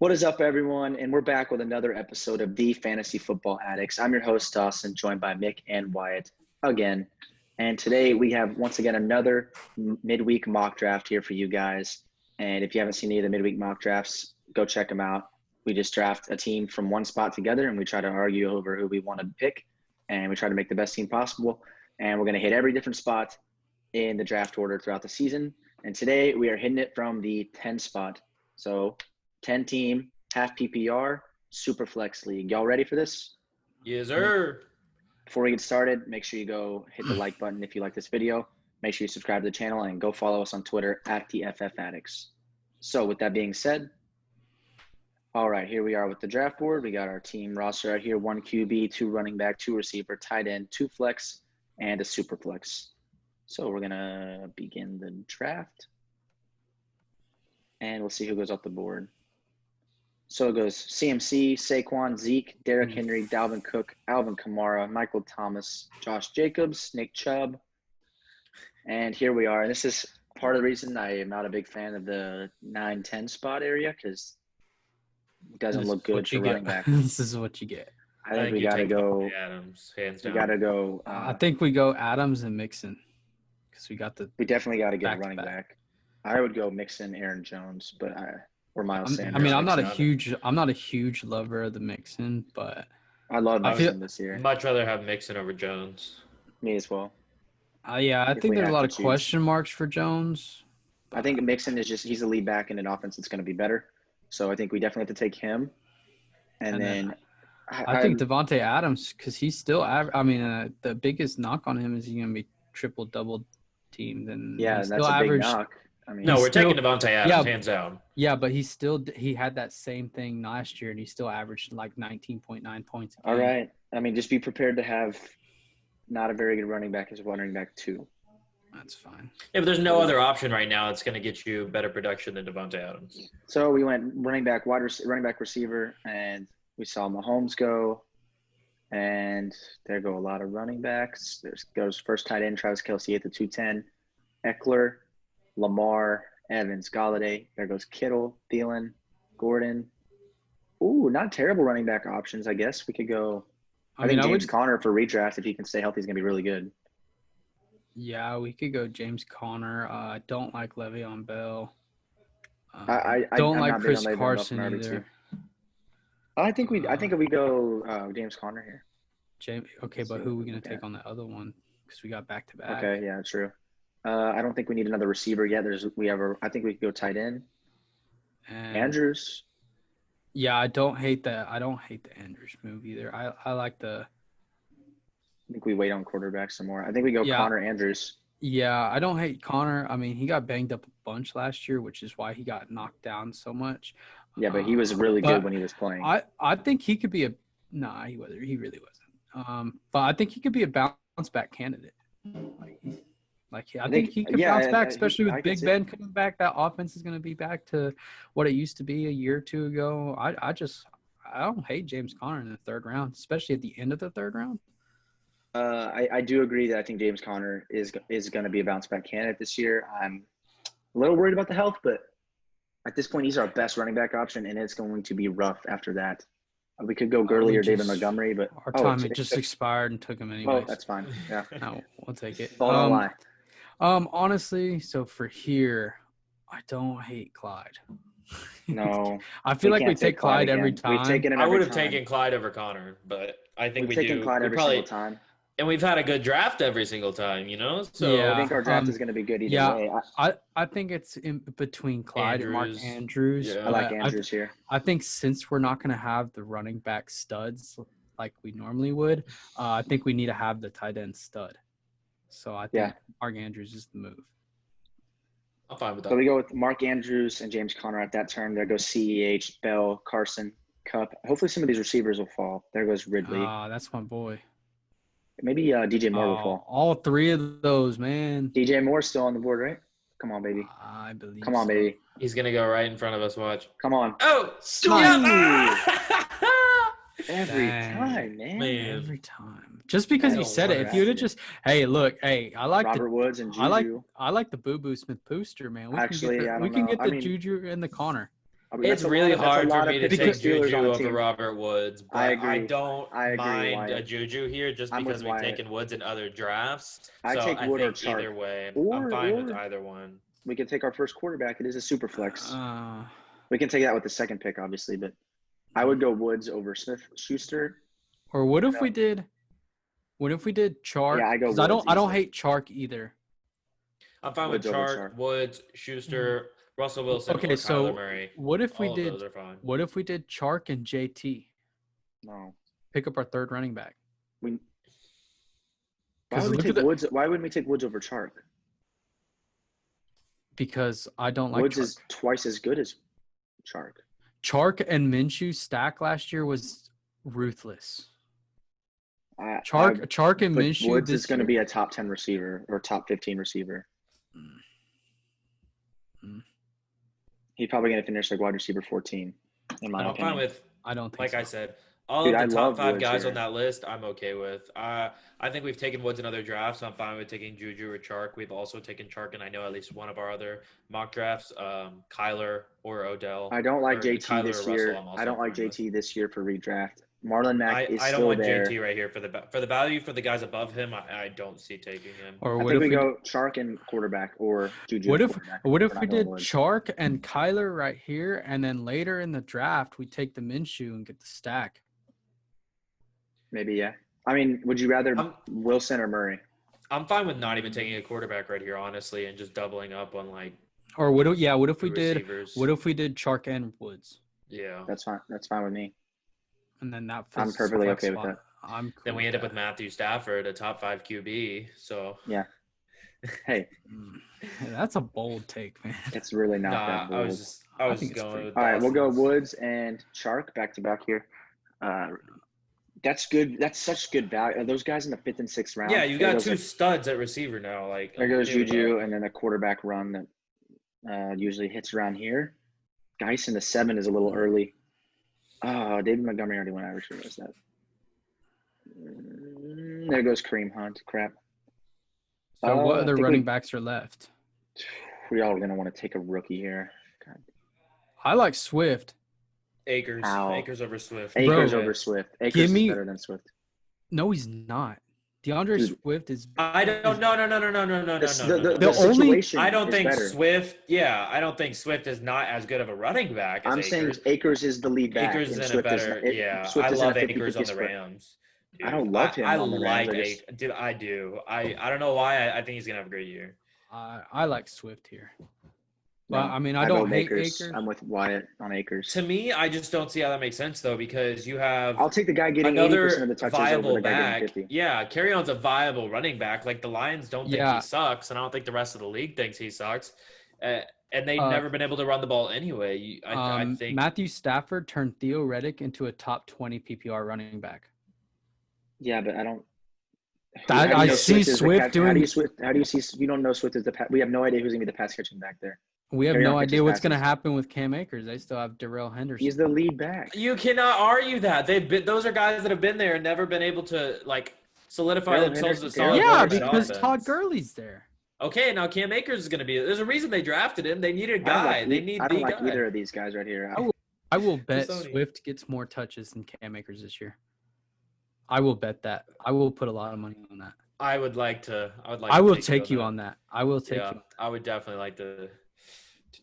What is up, everyone? And we're back with another episode of The Fantasy Football Addicts. I'm your host, Dawson, joined by Mick and Wyatt again. And today we have, once again, another midweek mock draft here for you guys. And if you haven't seen any of the midweek mock drafts, go check them out. We just draft a team from one spot together, and we try to argue over who we want to pick. And we try to make the best team possible. And we're going to hit every different spot in the draft order throughout the season. And today we are hitting it from the 10 spot. So 10-team, half PPR, SuperFlex League. Y'all ready for this? Yes, sir. Before we get started, make sure you go hit the like button if you like this video. Make sure you subscribe to the channel and go follow us on Twitter at the FF Addicts. So with that being said, all right, here we are with the draft board. We got our team roster out here: 1 QB, 2 running back, 2 receiver, tight end, 2 flex, and a SuperFlex. So we're going to begin the draft, and we'll see who goes off the board. So it goes CMC, Saquon, Zeke, Derrick Henry, Dalvin Cook, Alvin Kamara, Michael Thomas, Josh Jacobs, Nick Chubb. And here we are. And this is part of the reason I am not a big fan of the 9-10 spot area, because it doesn't look good for running back. This is what you get. I think we got to go Adams, hands down. We got to go. I think we go Adams and Mixon, because we definitely got to get a running back-to-back. back. I would go Mixon, Aaron Jones, or Miles Sanders. I mean, I'm not a huge lover of the Mixon, but I love Mixon this year. Much rather have Mixon over Jones. Me as well. I think there's a lot of question marks for Jones. I think Mixon he's a lead back in an offense that's going to be better. So I think we definitely have to take him. And then I think Devontae Adams, because he's still the biggest knock on him is he's going to be triple-double teamed. And that's a big knock. I mean, we're taking Devontae Adams, hands down. Yeah, but he had that same thing last year, and he still averaged like 19.9 points a game. All right. I mean, just be prepared to have not a very good running back as running back 2. That's fine. Yeah, but there's no other option right now that's going to get you better production than Devontae Adams. So we went running back, running back, receiver, and we saw Mahomes go. And there go a lot of running backs. There goes first tight end, Travis Kelce at the 210. Eckler, Lamar, Evans, Galladay. There goes Kittle, Thielen, Gordon. Ooh, not terrible running back options, I guess. We could go – I think James Conner for redraft, if he can stay healthy, is going to be really good. Yeah, we could go James Conner. I don't like Le'Veon Bell. I don't I'm like not Chris big on Carson Le'Veon Bell either. I think we go James Conner here. Okay, but who are we going to take on the other one? Because we got back-to-back. Okay, yeah, true. I don't think we need another receiver yet. I think we could go tight end. And Andrews. Yeah, I don't hate the Andrews move either. I like the. I think we wait on quarterback some more. I think we go Connor Andrews. Yeah, I don't hate Connor. I mean, he got banged up a bunch last year, which is why he got knocked down so much. Yeah, but he was really good when he was playing. I think he could be he wasn't. He really wasn't. But I think he could be a bounce back candidate. I think he could bounce back, especially with Big Ben coming back. That offense is going to be back to what it used to be a year or two ago. I don't hate James Conner in the 3rd round, especially at the end of the 3rd round. I do agree that I think James Conner is going to be a bounce back candidate this year. I'm a little worried about the health, but at this point, he's our best running back option, and it's going to be rough after that. We could go Gurley or David Montgomery, but our time just expired and took him anyway. Oh, that's fine. Yeah, no, we'll take it. Honestly, so for here, I don't hate Clyde. No, I feel like we take Clyde every time. I would have taken Clyde over Connor, but I think we do. We've taken Clyde every single time. And we've had a good draft every single time, So yeah, I think our draft is going to be good either way. I think it's in between Clyde and Mark Andrews. Yeah. I like Andrews here. I think since we're not going to have the running back studs like we normally would, I think we need to have the tight end stud. So I think Mark Andrews is the move. I'm fine with that. So we go with Mark Andrews and James Conner at that turn. There goes CEH, Bell, Carson, Cup. Hopefully some of these receivers will fall. There goes Ridley. That's my boy. Maybe DJ Moore will fall. All 3 of those, man. DJ Moore's still on the board, right? Come on, baby. I believe Come on, baby. He's going to go right in front of us. Watch. Come on. Oh, Every time, man. Every time. Just because you said it. If you would have just, I like Robert Woods and Juju. I like the Boo Smith Booster, man. We Actually, can get the Juju and the Connor. It's really hard for me to take Juju over team. Robert Woods, but I agree. I don't agree, mind a Wyatt. Juju here just I'm because with we've Wyatt. taken Woods in other drafts. I So take I Wood or think Chark. either way, Or- I'm fine or- with either one. We can take our first quarterback. It is a super flex. We can take that with the second pick, obviously, but I would go Woods over Smith-Schuster. Or what if we did Chark? Yeah, I go Because Woods I don't easily. hate Chark either. I'm fine Woods with over Chark, Chark. Woods, Schuster, Russell Wilson, Okay, or so Kyler Murray. what if we All did of those are fine. What if we did Chark and JT? No. Pick up our third running back. Why Because would we look take at the Woods? Why wouldn't we take Woods over Chark? because I don't like Woods Chark. is twice as good as Chark. Chark and Minshew stack last year was ruthless. Chark and but Minshew. Woods this is going to year- be a top 10 receiver or top 15 receiver. He's probably going to finish like wide receiver 14, in my I'm opinion. fine with, I don't think like so. I said, all Dude, of I the love top 5 Woods guys here. on that list, I'm okay with. I think we've taken Woods in other drafts. So I'm fine with taking Juju or Chark. We've also taken Chark, and I know at least one of our other mock drafts, Kyler or Odell. I don't like or JT Kyler this or Russell, year. I'm also I don't like fine with. JT this year for redraft. Marlon Mack is I don't still want there. JT right here for the value for the guys above him. I don't see taking him. Or I what think if we go Chark and quarterback or Juju. What and if quarterback. what if We're we not going did Woods. Chark and Kyler right here, and then later in the draft we take the Minshew and get the stack? Maybe, yeah. I mean, would you rather Wilson or Murray? I'm fine with not even taking a quarterback right here, honestly, and just doubling up on like. Or what if we did receivers. what if we did Chark and Woods? Yeah. That's fine. That's fine with me. And then that I'm fills the perfectly flex okay with spot. that. I'm cool Then we end up that. with Matthew Stafford, a top 5 QB. So Yeah. Hey, That's a bold take, man. it's really not that bold. I was just think it's going pretty- with All right, we'll go Dawson's. Woods and Chark back to back here. That's good. That's such good value. Those guys in the 5th and 6th round. Yeah, you there got goes 2 a- studs at receiver now. Like There goes okay with Juju, that. and then a quarterback run that usually hits around here. Geis in the 7 is a little early. David Montgomery already went. I just realized that. There goes Kareem Hunt. Crap. So what I other think running backs are left? we all are going to want to take a rookie here. God. I like Swift. Akers. Ow. Akers over Swift. Akers Bro, over Swift. Akers give is me- better than Swift. No, he's not. DeAndre Dude. Swift is. I don't. No. The only- situation I don't is think better. Swift. Yeah, I don't think Swift is not as good of a running back as I'm Akers. saying Akers is the lead back. Akers is and in a Swift better. is, Yeah, Swift I is in a love 50-50 Akers on the split. Rams. I don't love him I on the Rams. like dude. I do. I don't know why. I think he's gonna have a great year. I like Swift here. No, But I mean, I go don't hate Akers. Akers. I'm with Wyatt on Akers. To me, I just don't see how that makes sense though, because you have I'll take the guy getting 80% another of the touches over viable the guy back. getting 50. Yeah, Carry-on's a viable running back. Like the Lions don't think Yeah. he sucks, and I don't think the rest of the league thinks he sucks. And they've Uh, never been able to run the ball anyway. I think Matthew Stafford turned Theo Reddick into a top 20 PPR running back. Yeah, but I don't. I how do you know see is the Swift catch- doing- How do you see? You don't know Swift is the. We have no idea who's gonna be the pass catching back there. We have Carry no on idea catches what's going to passes. happen with Cam Akers. They still have Darrell Henderson. He's the lead back. you cannot argue that those are guys that have been there and never been able to like solidify Darrell themselves as Henderson- solid. yeah, numbers because offense. Todd Gurley's there. Okay, now Cam Akers is going to be. There's a reason they drafted him. They needed a I don't guy. like They e- need I the don't like guy. either of these guys right here. I will bet Sony. Swift gets more touches than Cam Akers this year. I will bet that. I will put a lot of money on that. I would like to. I will take you on that. I will take Yeah, you. I would definitely like to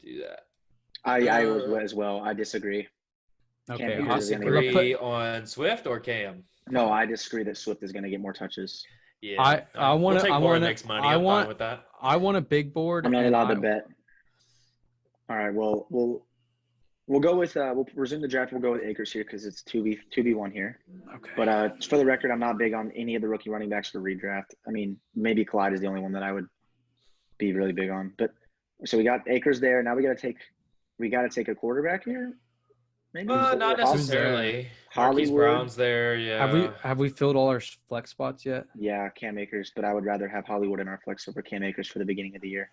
do that. I was as well. I disagree. Okay, Cam You Akers is gonna I'll disagree put- on Swift or Cam? No, I disagree that Swift is going to get more touches. Yeah, I wanna- We'll take I more wanna- mixed money. I I'm want- fine with that. I want a big board. I'm not and allowed to I- bet. All right. Well, we'll go with we'll resume the draft. We'll go with Akers here because it's 2v1 here. Okay. But for the record, I'm not big on any of the rookie running backs for redraft. I mean, maybe Clyde is the only one that I would be really big on. But so we got Akers there. Now we got to take a quarterback here. Maybe Not Or necessarily. Marquise Hollywood. Brown's there. Yeah. Have we filled all our flex spots yet? Yeah, Cam Akers, but I would rather have Hollywood in our flex over Cam Akers for the beginning of the year.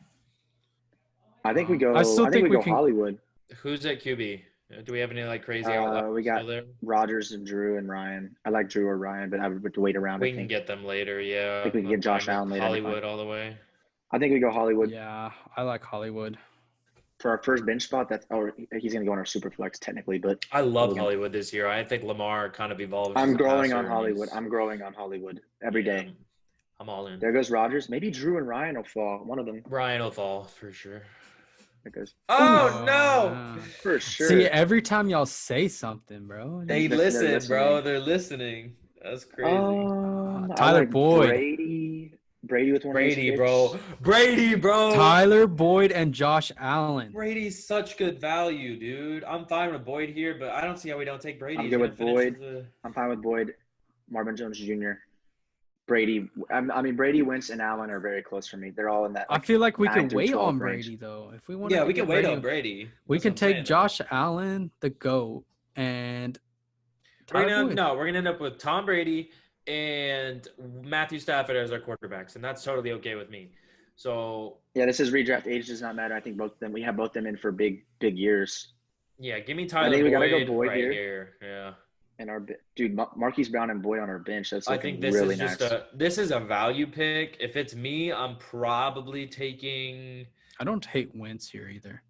I think we go. I still think we we go can- Hollywood. Who's at QB? Do we have any like crazy outliers we got there? Rodgers and Drew and Ryan. I like Drew or Ryan, but I would wait around. We I can think. get them later. Yeah. I think we can I'm get Josh fine with Allen later. Hollywood all the way. I think we go Hollywood. Yeah, I like Hollywood. for our first bench spot, he's going to go on our SuperFlex technically, but I love Hollywood this year. I think Lamar kind of evolved. I'm growing on Hollywood. I'm growing on Hollywood every day. I'm all in. There goes Rodgers. Maybe Drew and Ryan will fall. One of them. Ryan will fall for sure. There goes. Oh no! For sure. See, every time y'all say something, bro, they listen, bro. They're listening. That's crazy. Tyler like Boyd. Brady with one Brady, of bro. Brady, bro. Tyler Boyd and Josh Allen. Brady's such good value, dude. I'm fine with Boyd here, but I don't see how we don't take Brady. I'm good with Boyd. I'm fine with Boyd. Marvin Jones Jr. Brady. I mean, Brady, Wentz, and Allen are very close for me. They're all in that. I feel like we can wait on range. Brady though. If we want. Yeah, we can wait on Brady. We can take Josh Allen, the GOAT, and we're gonna end up with Tom Brady and Matthew Stafford as our quarterbacks, and that's totally okay with me. So yeah, this is redraft. Age does not matter. I think both of them. We have both them in for big years. Yeah, give me Tyler. I think we gotta Boyd go Boyd right here. Yeah. And our dude, Marquise Brown and Boyd on our bench. That's I think this really is just nice. this is a value pick. If it's me, I'm probably taking. I don't hate Wentz here either.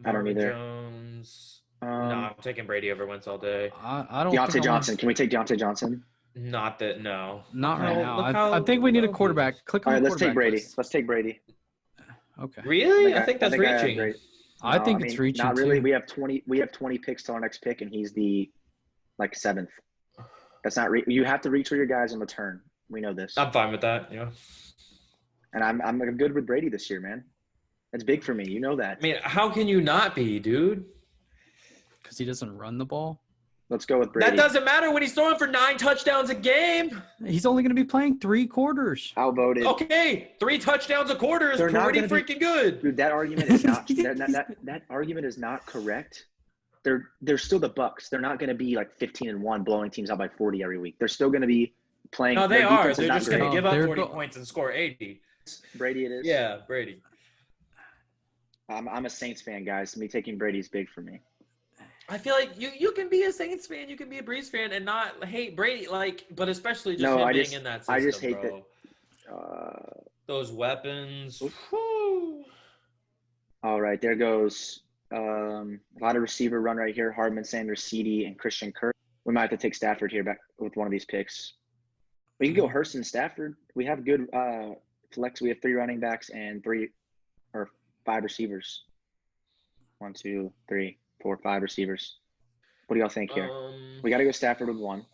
I don't either. Jones. No, I'm taking Brady over Wentz all day. I don't. Deontay Johnson. Can we take Deontay Johnson? Not that. No. Not right now. I think we need a quarterback. Click on. All right, the let's take Brady. list. Let's take Brady. Okay. Really? I think that's reaching. I think it's reaching. Not really. Too. We have 20 picks till our next pick, and he's the 7th. That's not you have to reach for your guys on the turn. We know this. I'm fine with that. Yeah. And I'm good with Brady this year, man. That's big for me. You know that. I mean, how can you not be, dude? Because he doesn't run the ball. Let's go with Brady. That doesn't matter when he's throwing for 9 touchdowns a game. He's only going to be playing 3 quarters. Outvoted. Okay, 3 touchdowns a quarter is pretty freaking good. Dude, that argument is not that argument is not correct. They're still the Bucks. They're not going to be like 15-1, blowing teams out by 40 every week. They're still going to be playing. No, they are. They're just going to give up 40 points and score 80. Brady, it is. Yeah, Brady. I'm a Saints fan, guys. Me taking Brady's big for me. I feel like you can be a Saints fan, you can be a Breeze fan, and not hate Brady, but especially just him being in that system, I just hate bro. that. Those weapons. All right, there goes a lot of receiver run right here. Hardman, Sanders, CD, and Christian Kirk. We might have to take Stafford here back with one of these picks. We can go Hurst and Stafford. We have good flex. We have 3 running backs and 5 receivers. 1, 2, 3, 4, 5 receivers. What do y'all think here? We got to go Stafford with 1.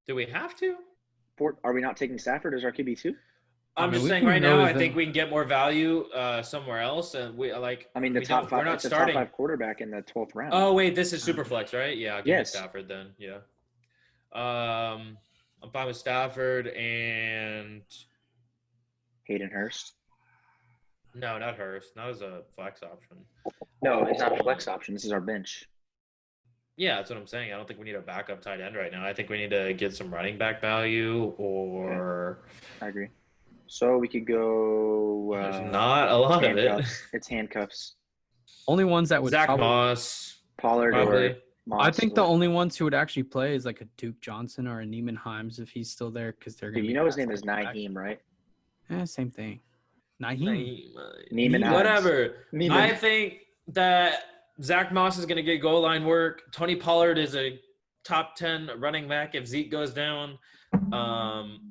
Do we have to? Are we not taking Stafford as our QB2? I'm just saying right now, I think we can get more value somewhere else. And we like. I mean, the top 5. We're not starting top 5 quarterback in the 12th round. Oh wait, this is SuperFlex, right? Yeah, I'll give me Stafford then. Yeah. I'm fine with Stafford and Hayden Hurst. No, not Hurst. Not as a flex option. No, it's not a flex option. This is our bench. Yeah, that's what I'm saying. I don't think we need a backup tight end right now. I think we need to get some running back value or. I agree. So we could go. There's not a lot of it. It's handcuffs. Only ones that would. Zach Moss. Pollard or Moss. I think the only ones who would actually play is like a Duke Johnson or a Neiman Himes if he's still there because they're going to. You know his name is Naheem, right? Same thing. Neiman whatever. Neiman. I think that Zach Moss is going to get goal line work. Tony Pollard is a top 10 running back. If Zeke goes down,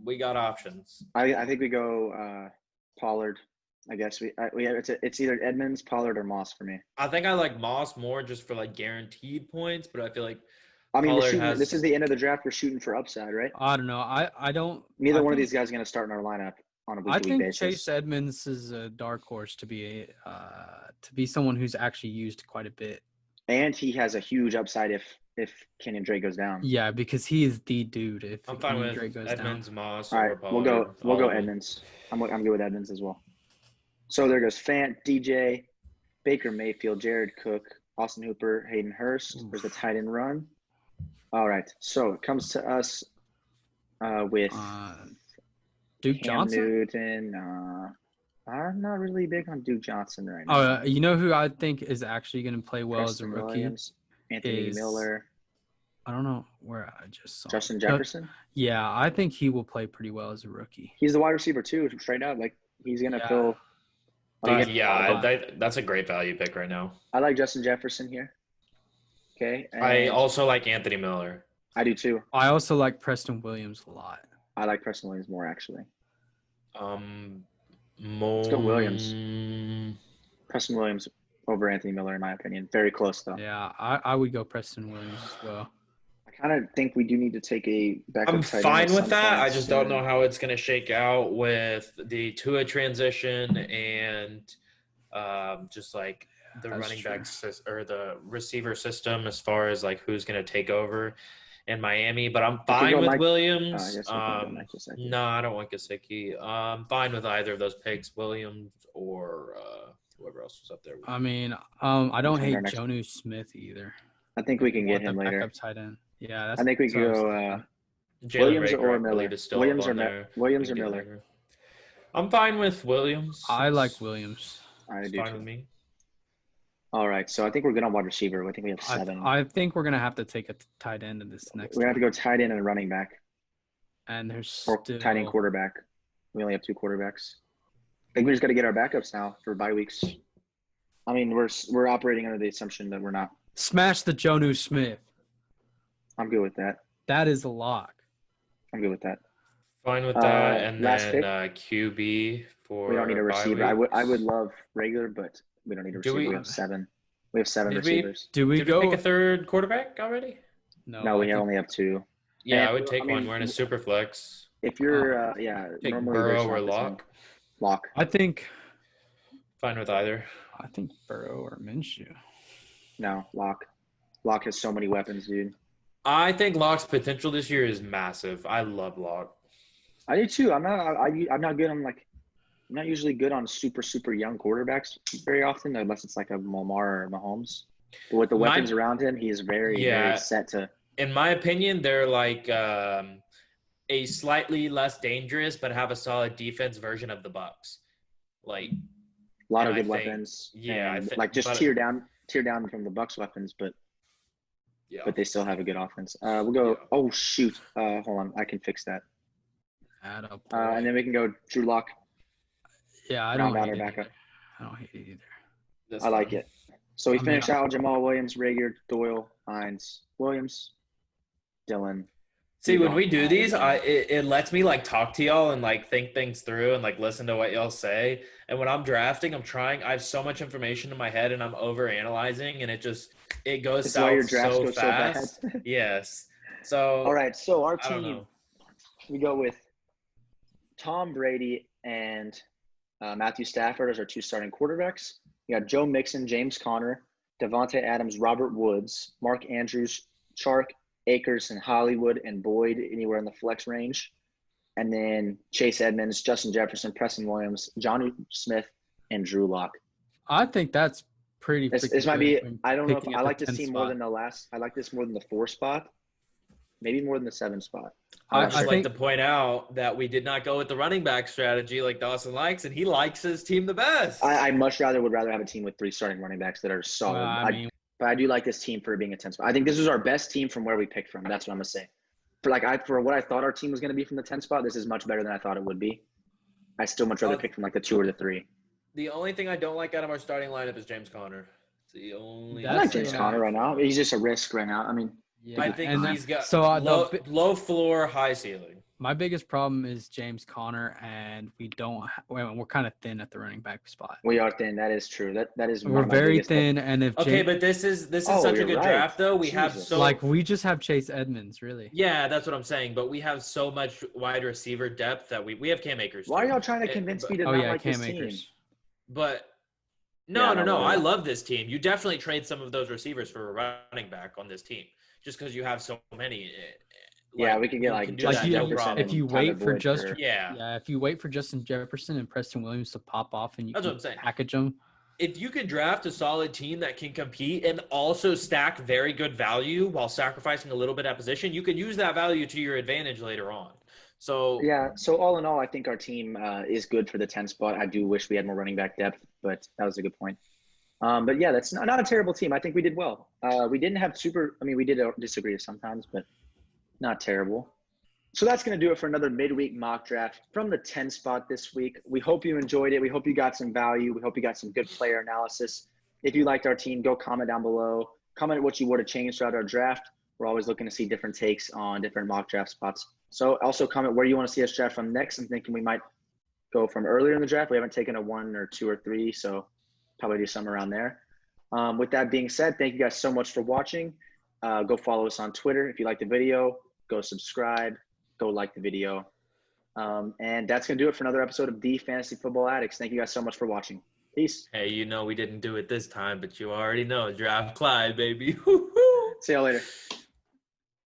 we got options. I think we go Pollard. I guess we have it's either Edmonds, Pollard, or Moss for me. I think I like Moss more just for like guaranteed points, but I feel like this is the end of the draft. We're shooting for upside, right? I don't know. I don't. Neither one of these guys is going to start in our lineup on a weekly basis. I think Chase Edmonds is a dark horse to be someone who's actually used quite a bit. And he has a huge upside if Kenyon Drake goes down. Yeah, because he is the dude. If I'm fine with Drake goes Edmonds, down. Moss, all right, or Pollard. we'll go Edmonds. I'm good with Edmonds as well. So there goes Fant, DJ, Baker Mayfield, Jared Cook, Austin Hooper, Hayden Hurst. There's the tight end run. All right, so it comes to us with Duke Cam Johnson. Newton. I'm not really big on Duke Johnson right now. You know who I think is actually going to play well Preston as a rookie? Williams, Anthony Miller. I don't know where I just saw Justin Jefferson. Yeah, I think he will play pretty well as a rookie. He's the wide receiver too, straight out. Like he's going to fill. That's a great value pick right now. I like Justin Jefferson here. Okay. I also like Anthony Miller. I do too. I also like Preston Williams a lot. I like Preston Williams more actually. Let's go Williams. Preston Williams over Anthony Miller in my opinion. Very close though. Yeah, I would go Preston Williams as well. I kind of think we do need to take a backup. I'm fine with that. I just don't know how it's going to shake out with the Tua transition and just like the running back or the receiver system as far as like who's going to take over in Miami. But I'm fine with Williams. No, I don't want Gesicki. I'm fine with either of those picks, Williams or whoever else was up there. I mean, I don't hate Jonnu Smith either. I think we can get him later. Backup tight end. Yeah, I think we can go Williams or Miller. Williams or Miller. I'm fine with Williams. I like Williams. I do. Fine with me. All right, so I think we're good on wide receiver. I think we have 7. I think we're gonna have to take a tight end in this next. We have to go tight end and running back. And there's tight end quarterback. We only have 2 quarterbacks. I think we just got to get our backups now for bye weeks. I mean, we're operating under the assumption that we're not. Smash the Jonnu Smith. I'm good with that. That is a lock. I'm good with that. Fine with that. And then QB for. We don't need a receiver. I would love regular, but we don't need a receiver. We have 7. We have 7 receivers. Did we pick a third quarterback already? No, we only have 2. Yeah, I would take one. We're in a super flex. If you're, take Burrow or Lock. Lock. I think. Fine with either. I think Burrow or Minshew. No, Lock. Lock has so many weapons, dude. I think Lock's potential this year is massive. I love Lock. I do too. I'm not good on I'm not usually good on super young quarterbacks very often, unless it's like a Lamar or Mahomes. But with the weapons around him, he is very set to. In my opinion, they're like a slightly less dangerous but have a solid defense version of the Bucks. Like a lot of good weapons. Yeah, just tear down from the Bucks weapons, but they still have a good offense. We'll go. Yeah. Oh shoot! Hold on, I can fix that. And then we can go Drew Lock. Yeah, I don't hate it. I don't hate it either. I like it. So we finish out Jamal Williams, Rager, Doyle, Hines, Williams, Dillon. See, when we do these, it lets me like talk to y'all and like think things through and like listen to what y'all say. And when I'm drafting, I have so much information in my head and I'm over analyzing and it goes south so fast. Yes. So all right. So our team, we go with Tom Brady and Matthew Stafford as our 2 starting quarterbacks. You got Joe Mixon, James Conner, Devontae Adams, Robert Woods, Mark Andrews, Chark, Akers, and Hollywood, and Boyd anywhere in the flex range. And then Chase Edmonds, Justin Jefferson, Preston Williams, Jonnu Smith, and Drew Lock. I think that's pretty. This might be. I don't know if I like this team more than the last. I like this more than the 4 spot. Maybe more than the 7 spot. I would like to point out that we did not go with the running back strategy like Dawson likes, and he likes his team the best. I would rather have a team with 3 starting running backs that are solid. But I do like this team for being a 10 spot. I think this is our best team from where we picked from. That's what I'm gonna say. For what I thought our team was gonna be from the 10 spot, this is much better than I thought it would be. I still much rather pick from like the 2 or the 3. The only thing I don't like out of our starting lineup is James Conner. It's the only. I like James Conner right now. He's just a risk right now. I mean. Yeah, I think he's got low floor, high ceiling. My biggest problem is James Conner, and we're kind of thin at the running back spot. We are thin. That is true. That is. We're very thin, and if but this is such a good draft, though. We have we just have Chase Edmonds, really. Yeah, that's what I'm saying. But we have so much wide receiver depth that we have Cam Akers. Why are y'all trying to convince me to not like Cam Akers? Team? But no. I love this team. You definitely trade some of those receivers for a running back on this team. Just because you have so many. We can get if you wait for Justin. Yeah, if you wait for Justin Jefferson and Preston Williams to pop off and that's what I'm saying. Package them. If you can draft a solid team that can compete and also stack very good value while sacrificing a little bit at position, you can use that value to your advantage later on. So all in all, I think our team is good for the 10 spot. I do wish we had more running back depth, but that was a good point. But yeah, that's not a terrible team. I think we did well. We didn't have we did disagree sometimes, but not terrible. So that's going to do it for another midweek mock draft from the 10 spot this week. We hope you enjoyed it. We hope you got some value. We hope you got some good player analysis. If you liked our team, go comment down below. Comment what you would have changed throughout our draft. We're always looking to see different takes on different mock draft spots. So also comment where you want to see us draft from next. I'm thinking we might go from earlier in the draft. We haven't taken a 1 or 2 or 3, so probably do somewhere around there. With that being said, thank you guys so much for watching. Go follow us on Twitter. If you like the video, go subscribe. Go like the video. And that's going to do it for another episode of The Fantasy Football Addicts. Thank you guys so much for watching. Peace. Hey, we didn't do it this time, but you already know. Draft Clyde, baby. See y'all later.